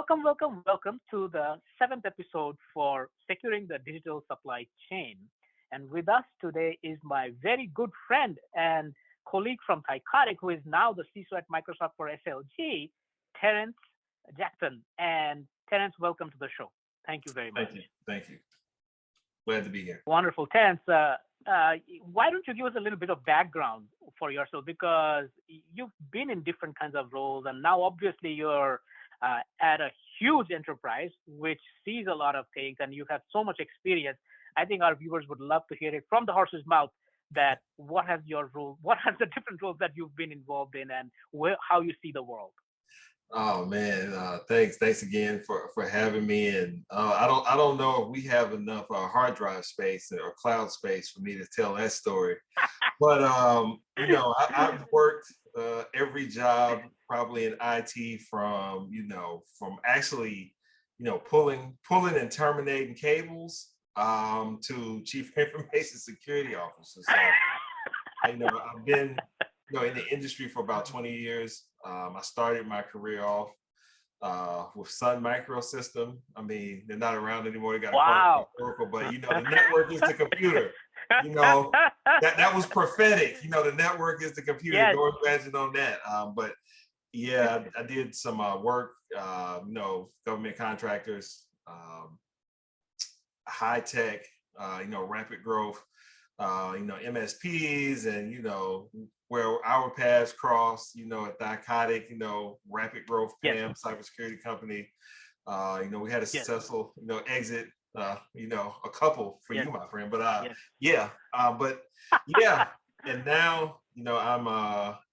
welcome to the seventh episode for Securing the Digital Supply Chain. And with us today is my very good friend and colleague from Thycotic, who is now the CISO at Microsoft for SLG, Terence Jackson. And Terence, welcome to the show. Thank you very much. Thank you. Thank you. Glad to be here. Wonderful. Terence, why don't you give us a little bit of background for yourself? Because you've been in different kinds of roles, and now obviously you're at a huge enterprise which sees a lot of things, and you have so much experience. I think our viewers would love to hear it from the horse's mouth that what has your role, what are the different roles that you've been involved in, and how you see the world. Oh man, thanks again for having me. And I don't know if we have enough hard drive space or cloud space for me to tell that story. But I've worked every job probably in IT from actually pulling and terminating cables to chief information security officer. So I've been in the industry for about 20 years. I started my career off with Sun Microsystem. I mean, they're not around anymore. They got wow. Oracle, but the network is the computer. That was prophetic. The network is the computer. Yes. Don't imagine on that. But yeah, I did some work. Government contractors, high tech. Rapid growth. MSPs, and where our paths cross. At Thycotic, rapid growth PAM cybersecurity company. We had a successful exit. A couple for you, my friend. But and now I'm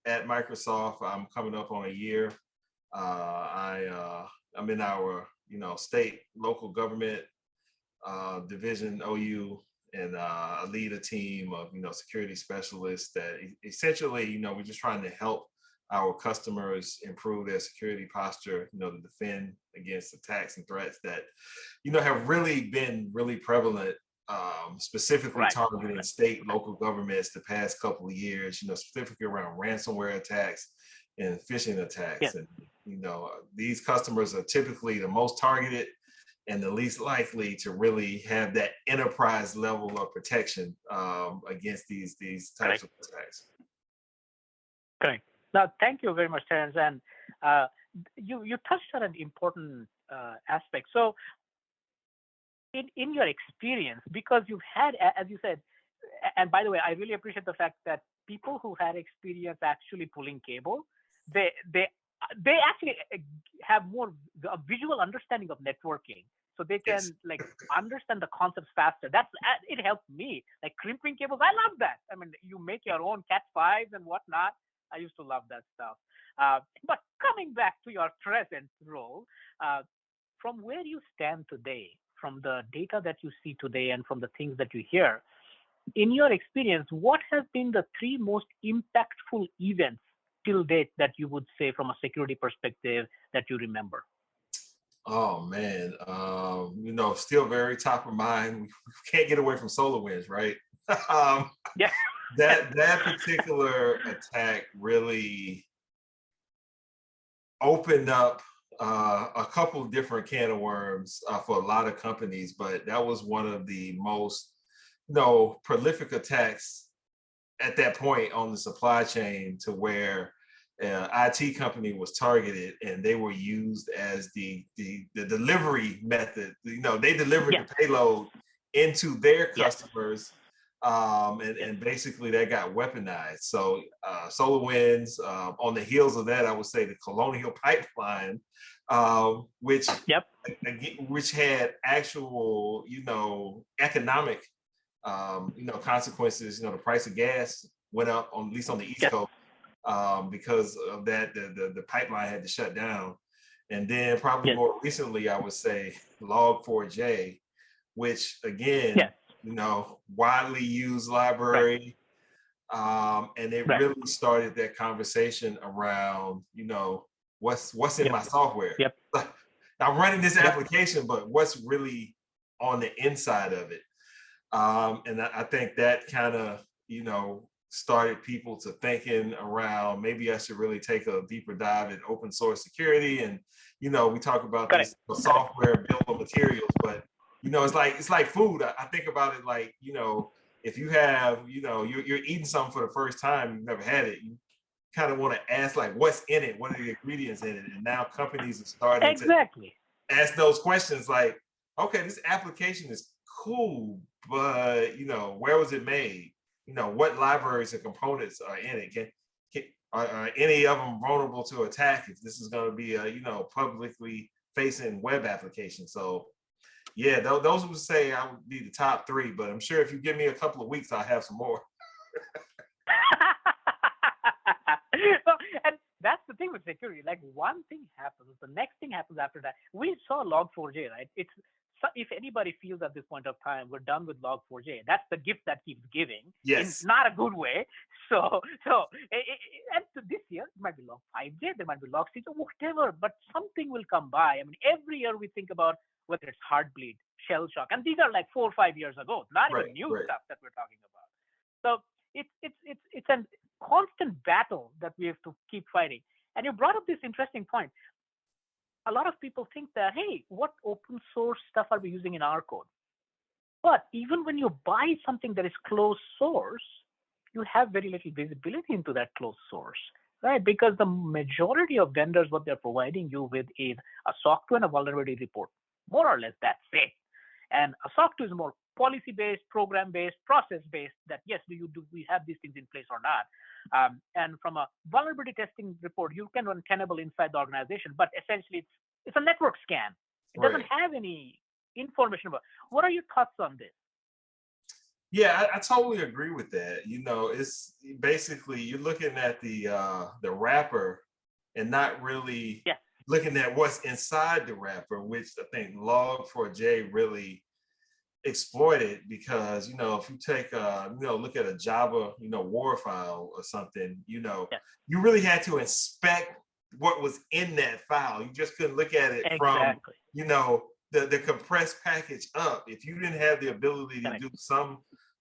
at Microsoft. I'm coming up on a year. I'm in our state local government division OU, and I lead a team of security specialists that essentially we're just trying to help our customers improve their security posture, to defend against attacks and threats that have really been really prevalent, specifically targeting state local governments the past couple of years, specifically around ransomware attacks and phishing attacks. And these customers are typically the most targeted and the least likely to really have that enterprise level of protection against these types of attacks. Correct. Now, thank you very much, Terence. And you touched on an important aspect. So, in your experience, because you've had, as you said, and by the way, I really appreciate the fact that people who had experience actually pulling cable, they actually have more a visual understanding of networking, so they can understand the concepts faster. It helped me. Like crimping cables, I love that. I mean, you make your own Cat5s and whatnot. I used to love that stuff. But coming back to your present role, from where you stand today, from the data that you see today, and from the things that you hear, in your experience, what has been the three most impactful events till date that you would say from a security perspective that you remember? Oh man, still very top of mind. We can't get away from SolarWinds, right? Yeah. That particular attack really opened up a couple of different can of worms for a lot of companies, but that was one of the most prolific attacks at that point on the supply chain, to where IT company was targeted and they were used as the delivery method. They delivered the payload into their customers, and basically that got weaponized. So SolarWinds, on the heels of that, I would say the Colonial Pipeline, which had actual economic consequences. The price of gas went up, at least on the East Coast. Because of that, the pipeline had to shut down. And then probably more recently, I would say Log4j, which again, widely used library. And it really started that conversation around, what's in my software. I'm running this application, but what's really on the inside of it? And I think that kind of, started people to thinking around, maybe I should really take a deeper dive in open source security. And, we talk about Correct. this software bill of materials, but, it's like food. I think about it like, if you have, you're eating something for the first time, you've never had it, you kind of want to ask like, what's in it? What are the ingredients in it? And now companies are starting to ask those questions like, okay, this application is cool, but, where was it made? What libraries and components are in it? Are any of them vulnerable to attack if this is going to be a, publicly facing web application? So yeah, those would say I would be the top three, but I'm sure if you give me a couple of weeks, I'll have some more. And that's the thing with security. Like one thing happens, the next thing happens after that. We saw Log4j, right? If anybody feels at this point of time we're done with Log4j, that's the gift that keeps giving. Yes. In not a good way. So and this year it might be Log5j, there might be Log6 or whatever, but something will come by. I mean, every year we think about whether it's Heartbleed, Shell Shock, and these are like 4 or 5 years ago, not even new stuff that we're talking about. So it's a constant battle that we have to keep fighting. And you brought up this interesting point. A lot of people think that, hey, what open source stuff are we using in our code? But even when you buy something that is closed source, you have very little visibility into that closed source, right? Because the majority of vendors, what they're providing you with is a SOC 2 and a vulnerability report. More or less, that's it. And a SOC 2 is more policy-based, program-based, process-based, that yes, do we have these things in place or not? And from a vulnerability testing report, you can run Tenable inside the organization, but essentially it's a network scan. It doesn't have any information about. What are your thoughts on this? Yeah, I totally agree with that. It's basically you're looking at the wrapper and not really looking at what's inside the wrapper, which I think Log4j really exploited, because if you take look at a Java war file or something, you really had to inspect what was in that file. You just couldn't look at it from the compressed package up. If you didn't have the ability to do some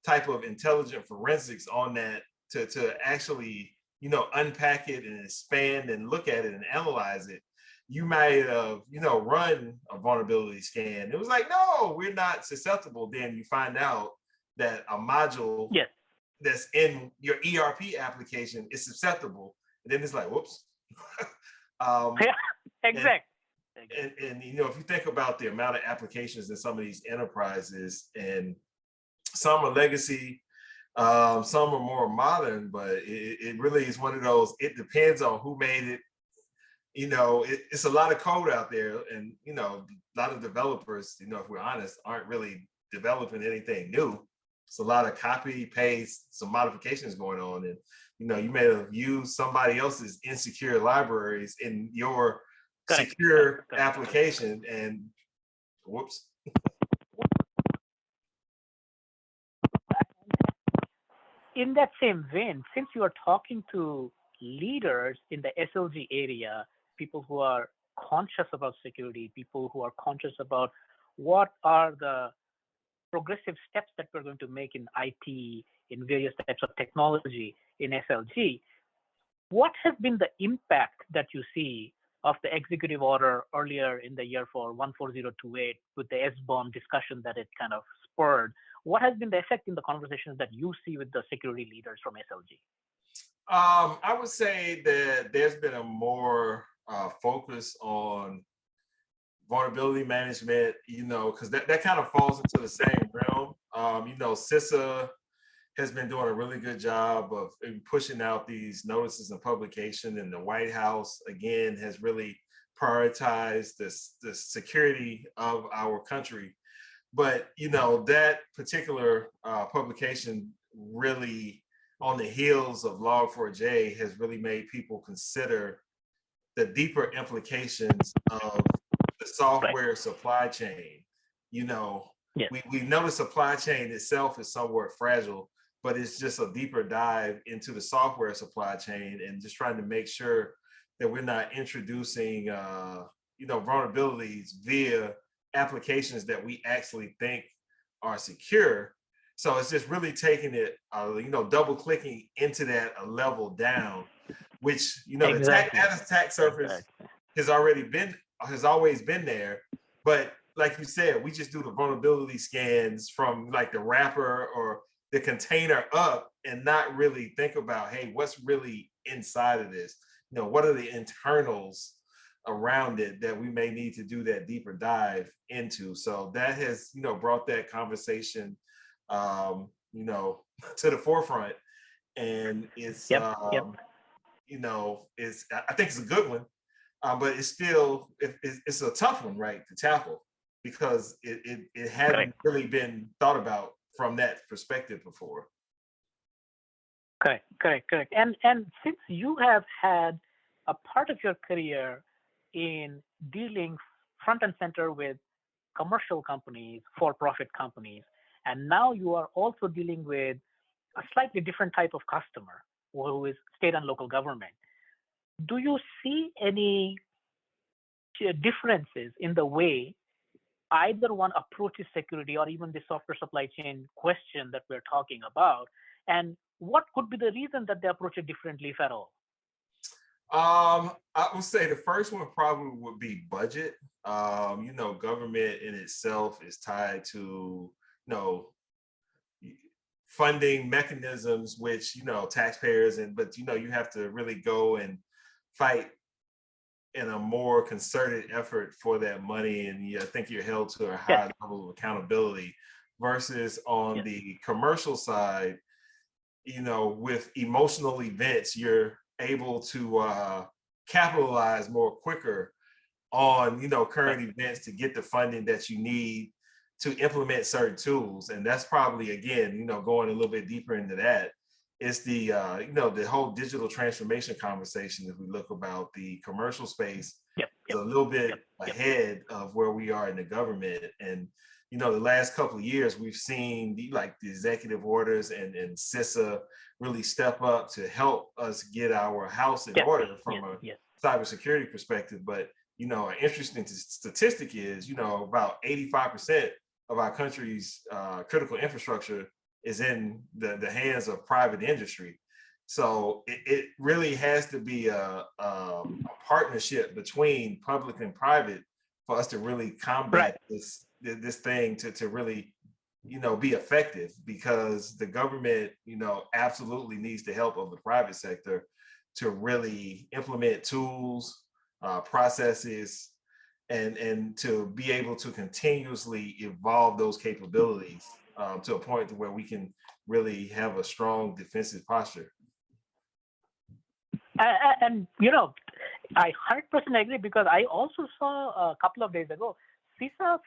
type of intelligent forensics on that to actually unpack it and expand and look at it and analyze it, you might have, run a vulnerability scan. It was like, no, we're not susceptible. Then you find out that a module that's in your ERP application is susceptible. And then it's like, whoops. Exactly. And if you think about the amount of applications in some of these enterprises, and some are legacy, some are more modern, but it really is one of those, it depends on who made it. It's a lot of code out there, and a lot of developers, if we're honest, aren't really developing anything new. It's a lot of copy, paste, some modifications going on, and you may have used somebody else's insecure libraries in your secure application, and whoops. In that same vein, since you are talking to leaders in the SLG area, people who are conscious about security, people who are conscious about what are the progressive steps that we're going to make in IT, in various types of technology in SLG, what has been the impact that you see of the executive order earlier in the year for 14028 with the Sbombs discussion that it kind of spurred? What has been the effect in the conversations that you see with the security leaders from SLG? I would say that there's been a more focus on vulnerability management, because that kind of falls into the same realm. CISO has been doing a really good job of pushing out these notices and publication, and the White House, again, has really prioritized the security of our country. But, that particular publication really, on the heels of Log4j, has really made people consider the deeper implications of the software supply chain. We know the supply chain itself is somewhat fragile, but it's just a deeper dive into the software supply chain, and just trying to make sure that we're not introducing vulnerabilities via applications that we actually think are secure, So it's just really taking it, double clicking into that a level down, which, the Exactly. attack surface Exactly. has always been there. But like you said, we just do the vulnerability scans from like the wrapper or the container up and not really think about, hey, what's really inside of this? What are the internals around it that we may need to do that deeper dive into? So that has, brought that conversation, to the forefront. And it's, Yep. Yep. I think it's a good one, but it's still, it's a tough one, right, to tackle because it hadn't Correct. really been thought about from that perspective before. Correct. Correct. Correct. And since you have had a part of your career in dealing front and center with commercial companies, for-profit companies, and now you are also dealing with a slightly different type of customer who is state and local government. Do you see any differences in the way either one approaches security or even the software supply chain question that we're talking about? And what could be the reason that they approach it differently, if at all? I would say the first one probably would be budget. Government in itself is tied to, funding mechanisms, which, taxpayers but you have to really go and fight in a more concerted effort for that money. And I think you're held to a Yes. higher level of accountability versus on Yes. the commercial side, with emotional events, you're able to capitalize more quicker on, Right. current events to get the funding that you need to implement certain tools. And that's probably, again, going a little bit deeper into that. It's the whole digital transformation conversation. If we look about the commercial space, Yep. is Yep. a little Yep. bit Yep. ahead of where we are in the government. And the last couple of years, we've seen the executive orders and CISA really step up to help us get our house in Yes. order from Yes. a Yes. cybersecurity perspective. But an interesting statistic is, about 85% of our country's critical infrastructure is in the hands of private industry. So it really has to be a partnership between public and private for us to really Right. combat this thing to really be effective, because the government absolutely needs the help of the private sector to really implement tools, processes, and to be able to continuously evolve those capabilities to a point to where we can really have a strong defensive posture. And I 100% agree, because I also saw a couple of days ago CISA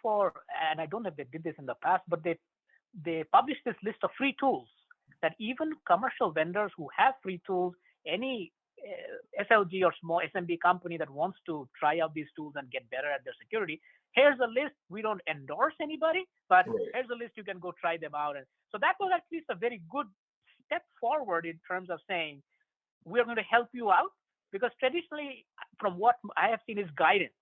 and I don't know if they did this in the past, but they published this list of free tools that even commercial vendors who have free tools, any SLG or small SMB company that wants to try out these tools and get better at their security, here's a list. We don't endorse anybody, but Right. here's a list. You can go try them out. And so that was at least a very good step forward in terms of saying, we're going to help you out, because traditionally, from what I have seen, is guidance,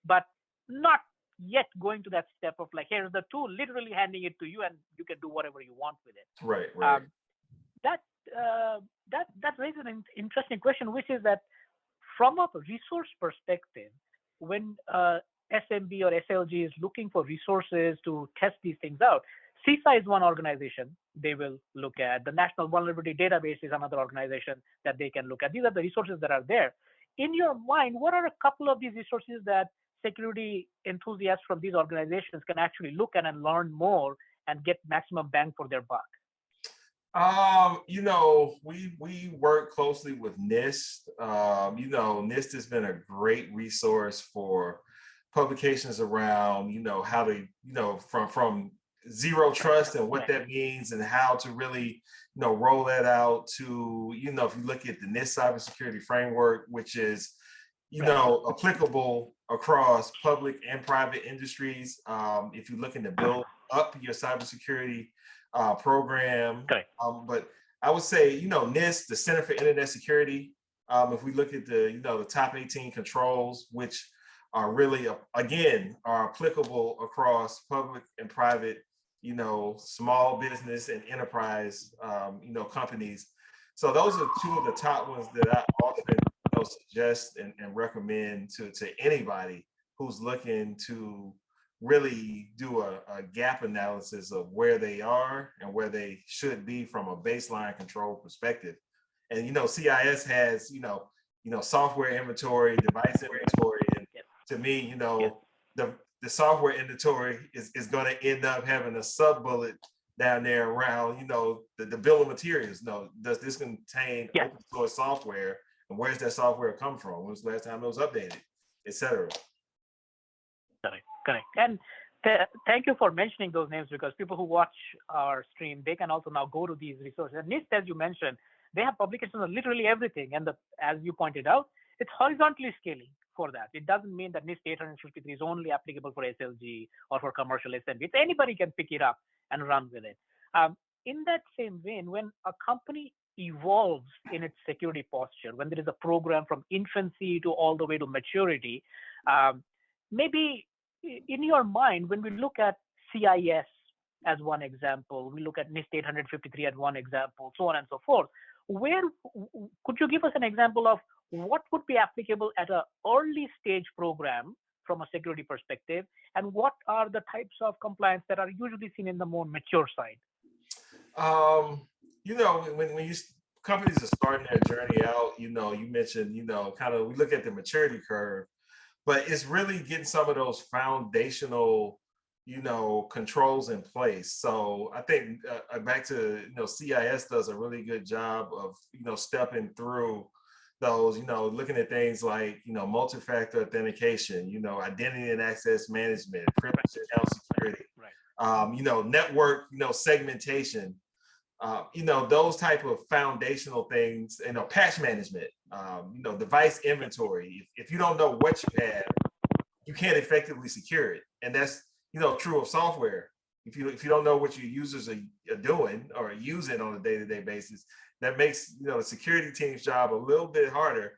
but not yet going to that step of like, here's the tool, literally handing it to you, and you can do whatever you want with it. Right. Right. That that raises an interesting question, which is that from a resource perspective, when SMB or SLG is looking for resources to test these things out, CISA is one organization they will look at. The National Vulnerability Database is another organization that they can look at. These are the resources that are there. In your mind, what are a couple of these resources that security enthusiasts from these organizations can actually look at and learn more and get maximum bang for their buck? We work closely with NIST. NIST has been a great resource for publications around, how to, from zero trust and what that means and how to really, roll that out to, if you look at the NIST cybersecurity framework, which is, applicable across public and private industries. If you're looking to build up your cybersecurity program. Okay. But I would say, NIST, the Center for Internet Security, if we look at the top 18 controls, which are really, again, are applicable across public and private, small business and enterprise, companies. So those are two of the top ones that I often, suggest and recommend to anybody who's looking to really do a gap analysis of where they are and where they should be from a baseline control perspective. And CIS has software inventory, device inventory, and to me, the software inventory is going to end up having a sub bullet down there around the bill of materials. No, does this contain open source software, and where's that software come from? When was the last time it was updated, etc. Correct. And thank you for mentioning those names, because people who watch our stream, they can also now go to these resources. And NIST, as you mentioned, they have publications on literally everything. And as you pointed out, it's horizontally scaling for that. It doesn't mean that NIST 853 is only applicable for SLG or for commercial SMB. It's anybody can pick it up and run with it. In that same vein, when a company evolves in its security posture, when there is a program from infancy to all the way to maturity, maybe in your mind, when we look at CIS as one example, we look at NIST 853 as one example, so on and so forth, where could you give us an example of what would be applicable at an early stage program from a security perspective, and what are the types of compliance that are usually seen in the more mature side? When companies are starting their journey out, you mentioned, kind of, we look at the maturity curve, but it's really getting some of those foundational, controls in place. So I think back to, CIS does a really good job of, stepping through those, looking at things like, multi-factor authentication, identity and access management, privilege account security, network, segmentation, those type of foundational things, patch management, device inventory. If you don't know what you have, you can't effectively secure it. And that's, true of software. If you don't know what your users are doing or using on a day-to-day basis, that makes, the security team's job a little bit harder.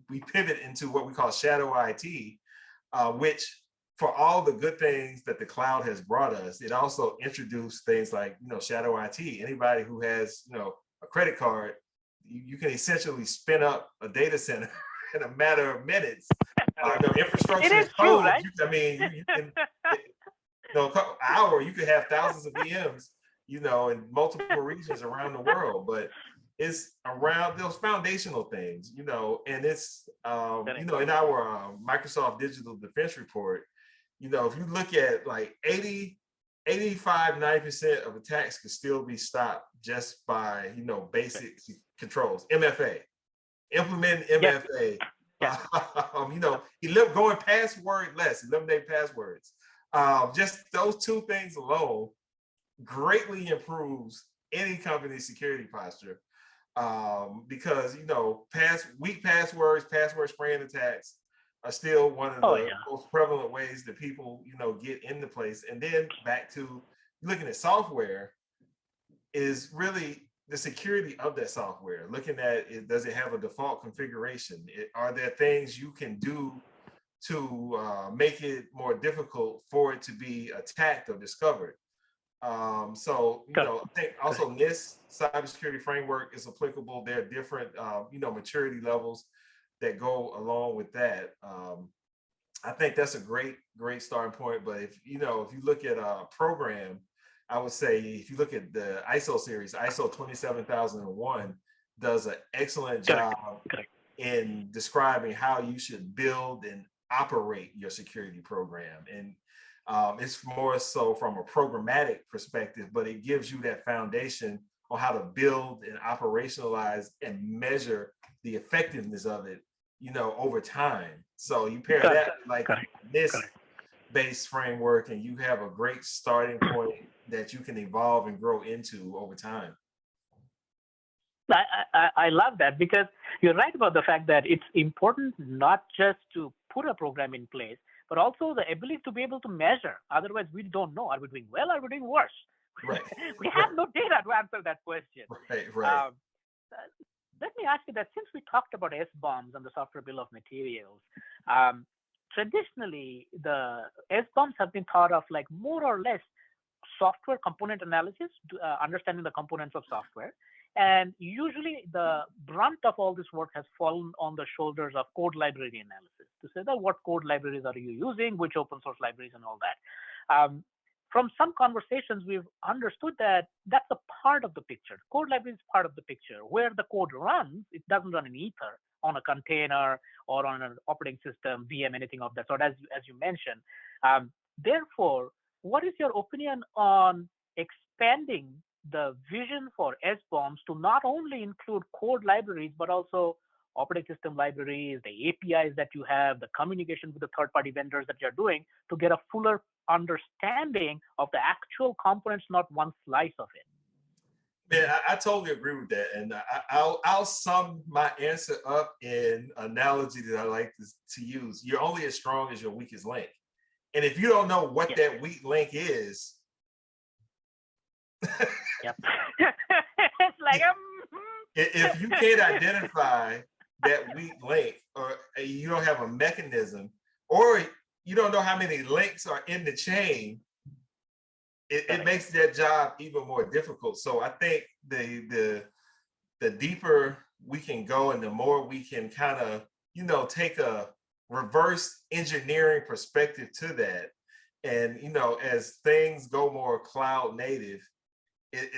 We pivot into what we call shadow IT, which, for all the good things that the cloud has brought us, it also introduced things like, shadow IT. Anybody who has, a credit card, you can essentially spin up a data center in a matter of minutes. Infrastructure is true, right? I mean, you can, a couple hour, you could have thousands of VMs, in multiple regions around the world. But it's around those foundational things, and it's, in our Microsoft Digital Defense Report, if you look at like 85-90% of attacks can still be stopped just by, basic controls, MFA, implement MFA, going passwordless, eliminate passwords. Just those two things alone greatly improves any company's security posture, because, weak passwords, password spraying attacks are still one of the most prevalent ways that people, get into place. And then back to looking at software is really the security of that software. Looking at it, does it have a default configuration? Are there things you can do to make it more difficult for it to be attacked or discovered? So, I think also NIST cybersecurity framework is applicable. There are different, maturity levels that go along with that. I think that's a great starting point. But if you look at a program, I would say if you look at the ISO series, ISO 27001 does an excellent job in describing how you should build and operate your security program. And it's more so from a programmatic perspective, but it gives you that foundation on how to build and operationalize and measure the effectiveness of it, over time. So you pair that like this base framework, and you have a great starting point that you can evolve and grow into over time. I love that, because you're right about the fact that it's important not just to put a program in place, but also the ability to be able to measure. Otherwise, we don't know, are we doing well, are we doing worse? Right. We have no data to answer that question. Right. Let me ask you that, since we talked about Sbombs and the software bill of materials, traditionally the Sbombs have been thought of like more or less software component analysis, understanding the components of software. And usually the brunt of all this work has fallen on the shoulders of code library analysis to say that what code libraries are you using, which open source libraries and all that. From some conversations, we've understood that that's a part of the picture. Code library is part of the picture. Where the code runs, it doesn't run in ether on a container or on an operating system, VM, anything of that sort, as you mentioned. Therefore, what is your opinion on expanding the vision for Sbombs to not only include code libraries, but also operating system libraries, the APIs that you have, the communication with the third-party vendors that you're doing to get a fuller understanding of the actual components, not one slice of it? Man, I totally agree with that. And I'll sum my answer up in analogy that I like to use. You're only as strong as your weakest link. And if you don't know what that weak link is, yep. It's like if you can't identify that weak link, or you don't have a mechanism, or you don't know how many links are in the chain, it makes that job even more difficult. So I think the deeper we can go and the more we can kind of, take a reverse engineering perspective to that. And, as things go more cloud native,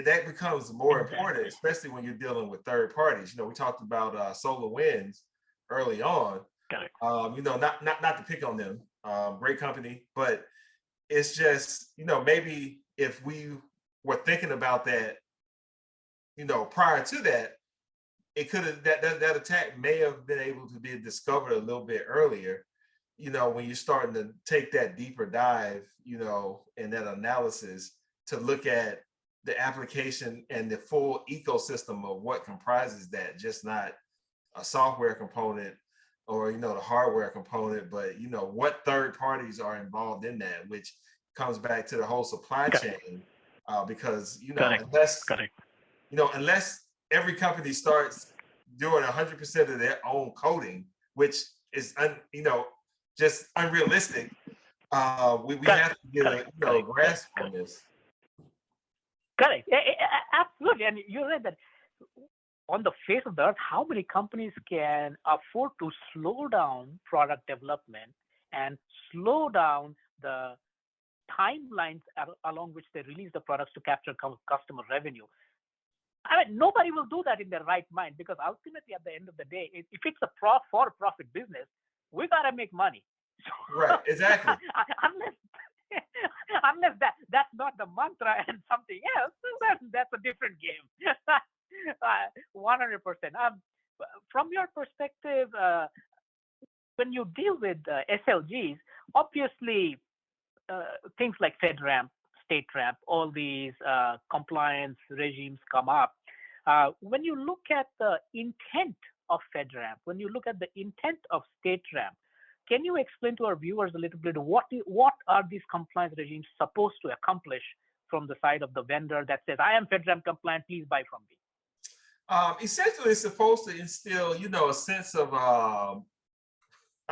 that becomes more important, especially when you're dealing with third parties. We talked about SolarWinds early on. Not to pick on them, great company, but it's just, maybe if we were thinking about that, prior to that, it could have that attack may have been able to be discovered a little bit earlier. When you're starting to take that deeper dive, and that analysis to look at the application and the full ecosystem of what comprises that, just not a software component or the hardware component, but what third parties are involved in that, which comes back to the whole supply chain. Because unless every company starts doing 100% of their own coding, which is just unrealistic, we have to get a grasp on this. Correct. Absolutely. And you're right that on the face of the earth, how many companies can afford to slow down product development and slow down the timelines along which they release the products to capture customer revenue? I mean, nobody will do that in their right mind, because ultimately, at the end of the day, if it's a for-profit business, we got to make money. Right, exactly. unless that's not the mantra and something else, that's a different game. 100%. From your perspective, when you deal with SLGs, obviously things like FedRAMP, StateRAMP, all these compliance regimes come up. When you look at the intent of FedRAMP, when you look at the intent of StateRAMP, can you explain to our viewers a little bit what are these compliance regimes supposed to accomplish from the side of the vendor that says, I am FedRAMP compliant, please buy from me? Essentially, it's supposed to instill, a sense of, I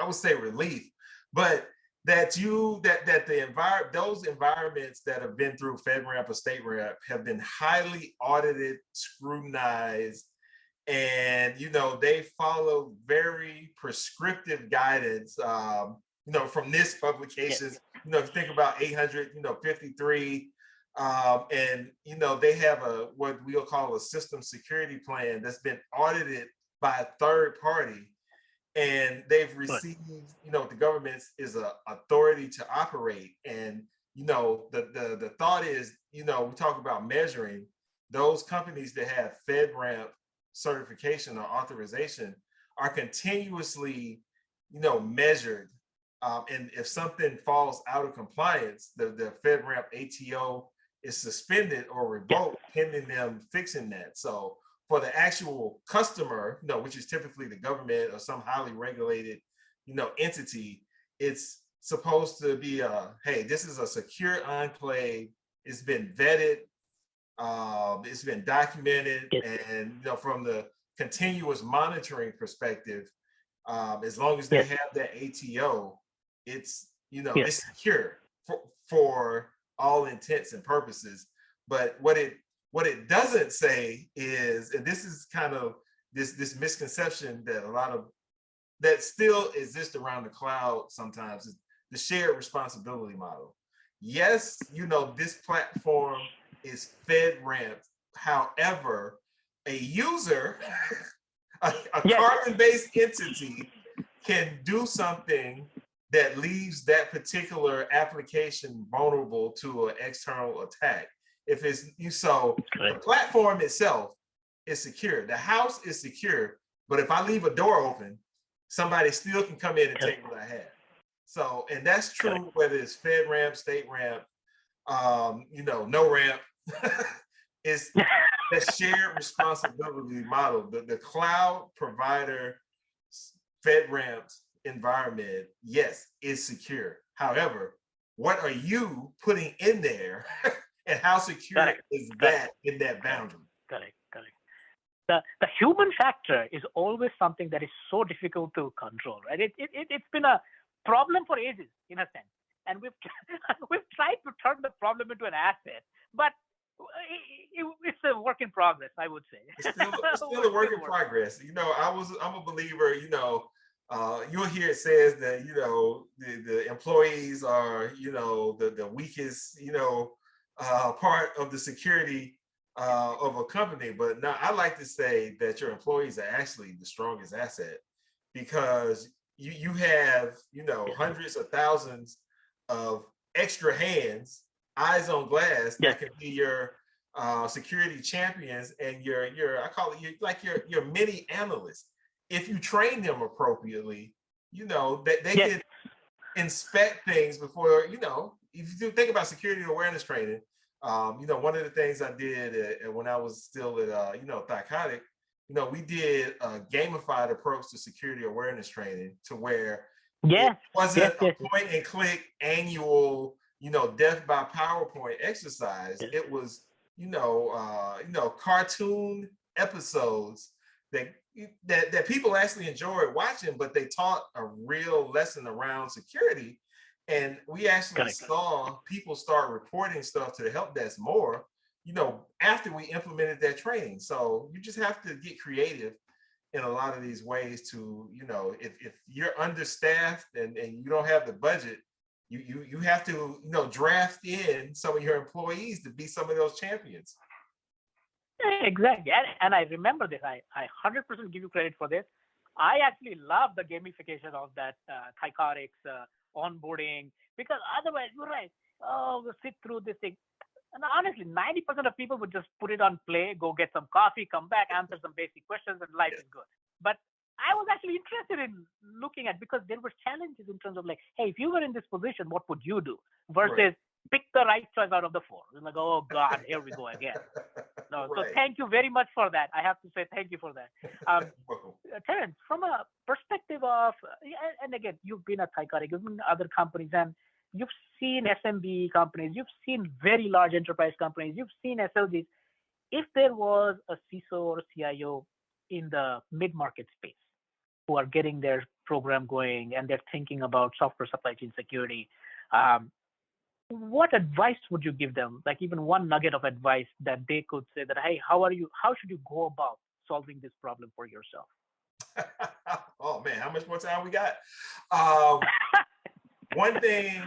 would say, relief, but that those environments that have been through FedRAMP or StateRAMP have been highly audited, scrutinized, and they follow very prescriptive guidance. From NIST publications. If you think about 853, and they have what we'll call a system security plan that's been audited by a third party. And they've received, the government is an authority to operate. And, the thought is, we talk about measuring those companies that have FedRAMP certification or authorization are continuously, measured. And if something falls out of compliance, the FedRAMP ATO is suspended or revoked pending them fixing that. So for the actual customer, which is typically the government or some highly regulated, entity, it's supposed to be hey, this is a secure enclave. It's been vetted. It's been documented, and from the continuous monitoring perspective, as long as they have that ATO, it's it's secure for all intents and purposes. But what it doesn't say is, and this is kind of this misconception that a lot of that still exists around the cloud sometimes, is the shared responsibility model. Yes, this platform is FedRAMP. However, a user, a Yes. carbon-based entity can do something that leaves that particular application vulnerable to an external attack. If it's so, the platform itself is secure. The house is secure, but if I leave a door open, somebody still can come in and take what I have. So, and that's true whether it's FedRAMP, state ramp, no ramp. It's the shared responsibility model. The cloud provider FedRAMP environment, yes, is secure. However, what are you putting in there, and how secure is that in that boundary? Correct. The human factor is always something that is so difficult to control, right? It's been a problem for ages, in a sense, and we've tried to turn the problem into an asset, but it's a work in progress, I would say. It's still a work in progress. I'm a believer. You'll hear it says that the employees are the weakest part of the security of a company, but now I like to say that your employees are actually the strongest asset, because you have hundreds of thousands of extra hands, eyes on glass, that can be your security champions, and I call it your mini analysts. If you train them appropriately, that they can inspect things before, if you think about security awareness training, one of the things I did when I was still at, Thycotic, we did a gamified approach to security awareness training, to where it wasn't a point and click annual, death by PowerPoint exercise. It was, cartoon episodes that people actually enjoyed watching, but they taught a real lesson around security. And we actually saw people start reporting stuff to the help desk more, after we implemented that training. So you just have to get creative in a lot of these ways to, if you're understaffed and you don't have the budget, you have to, draft in some of your employees to be some of those champions. Exactly. And I remember this. I 100% give you credit for this. I actually love the gamification of that Thycotics onboarding, because otherwise, you're right. Oh, we'll sit through this thing. And honestly, 90% of people would just put it on play, go get some coffee, come back, answer some basic questions, and life is good. But I was actually interested in looking at, because there were challenges in terms of like, hey, if you were in this position, what would you do? Versus pick the right choice out of the four. It's like, oh God, here we go again. No, so thank you very much for that. I have to say thank you for that. Terence, from a perspective of, and again, you've been at Thycotic, you've been in other companies, and you've seen SMB companies, you've seen very large enterprise companies, you've seen SLGs. If there was a CISO or a CIO in the mid-market space who are getting their program going and they're thinking about software supply chain security, what advice would you give them? Like even one nugget of advice that they could say that, hey, how should you go about solving this problem for yourself? Oh man, how much more time we got? One thing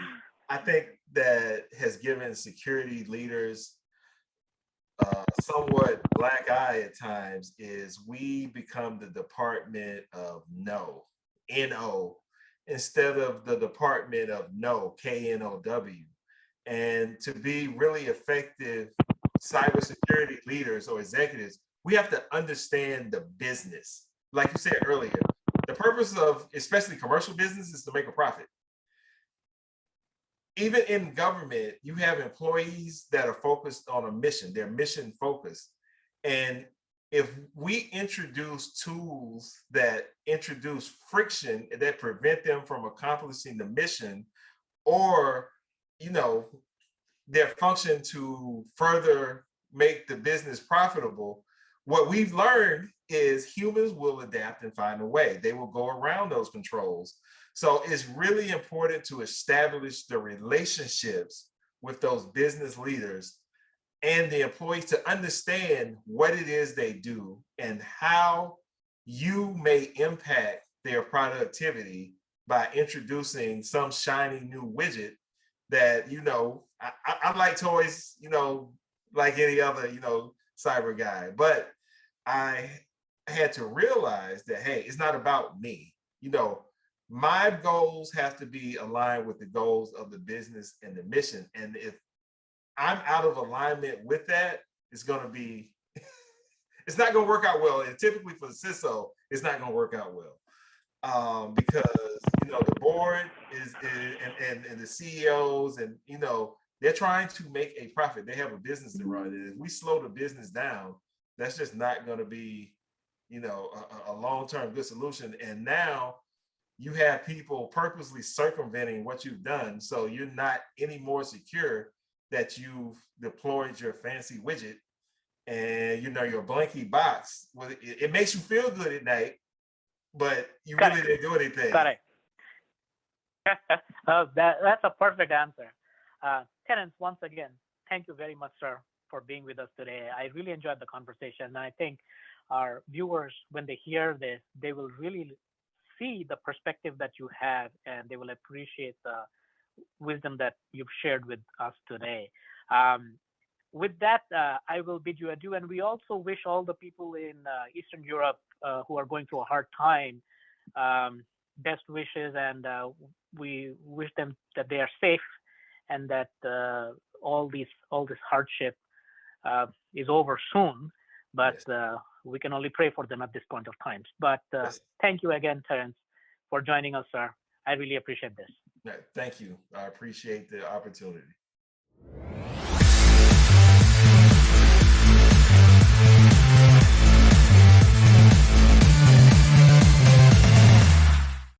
I think that has given security leaders somewhat black eye at times is we become the department of no, N-O, instead of the department of no, K-N-O-W. And to be really effective cybersecurity leaders or executives, we have to understand the business. Like you said earlier, the purpose of especially commercial business is to make a profit. Even in government, you have employees that are focused on a mission, they're mission focused. And if we introduce tools that introduce friction that prevent them from accomplishing the mission, or their function to further make the business profitable, what we've learned is humans will adapt and find a way. They will go around those controls. So it's really important to establish the relationships with those business leaders and the employees to understand what it is they do and how you may impact their productivity by introducing some shiny new widget that, I like toys, like any other, cyber guy, but I had to realize that, hey, it's not about me. My goals have to be aligned with the goals of the business and the mission. And if I'm out of alignment with that, it's going to be, it's not going to work out well. And typically for the CISO, it's not going to work out well because, the board and the CEOs and, they're trying to make a profit. They have a business to run. And if we slow the business down, that's just not going to be, a long-term good solution. And now you have people purposely circumventing what you've done. So you're not any more secure that you've deployed your fancy widget and, your blanky box. Well, it makes you feel good at night, but you really didn't do anything. Correct. That's a perfect answer. Terence, once again, thank you very much, sir, for being with us today. I really enjoyed the conversation. And I think our viewers, when they hear this, they will really see the perspective that you have and they will appreciate the wisdom that you've shared with us today. With that, I will bid you adieu. And we also wish all the people in Eastern Europe who are going through a hard time best wishes, and we wish them that they are safe and that all this hardship is over soon. But we can only pray for them at this point of time. But thank you again, Terence, for joining us, sir. I really appreciate this. Thank you. I appreciate the opportunity.